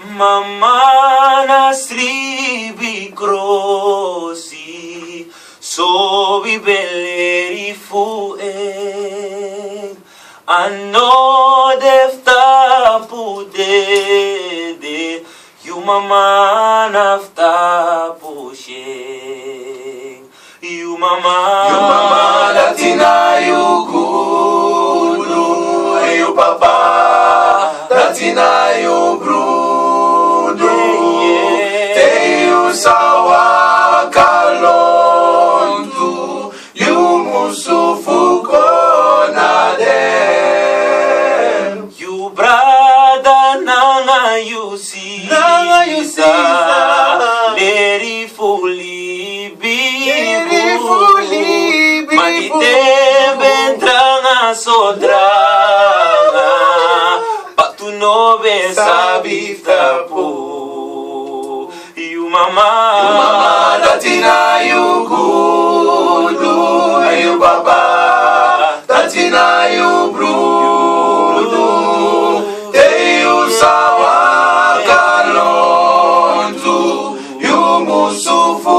Mama nasribi krosi, so vi beleri fueg. Ano defta pudede, you mama nafta pusheng. You mama latina you kudu, you papa latina you brudu, te you sawa kalondu, you musufu konadem. You brada nanga you see, leri fully bibu, manite bentranga sodraga, but tu no ves sabita po. You mama latina you kudu, you papa latina you brudu, te you sawa kalondu, you musufu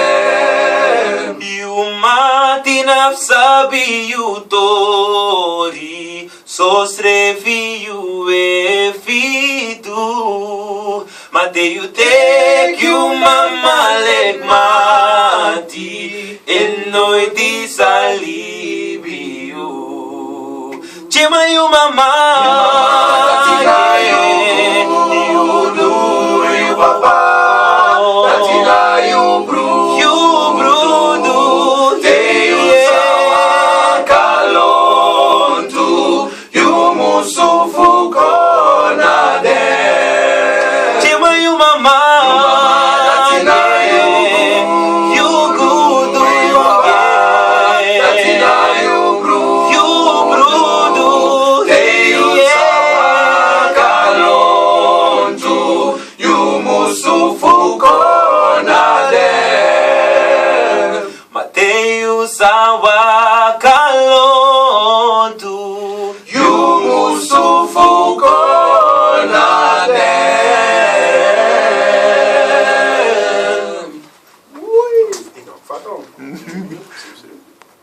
konadem. You mati nafsabi you tori, sosrefi you efitu. Mate you take you mama leg mati, enoiti salibi you. Chema you mama, latina you do, you papa latina you brudu, you brudu, te you sawa kalondu, you musufu konadem. Chema you mama, latina you good, you papa latina you brudu, you brudu, te you sawa kalondu, you musufu konadem. Mateus Awaka.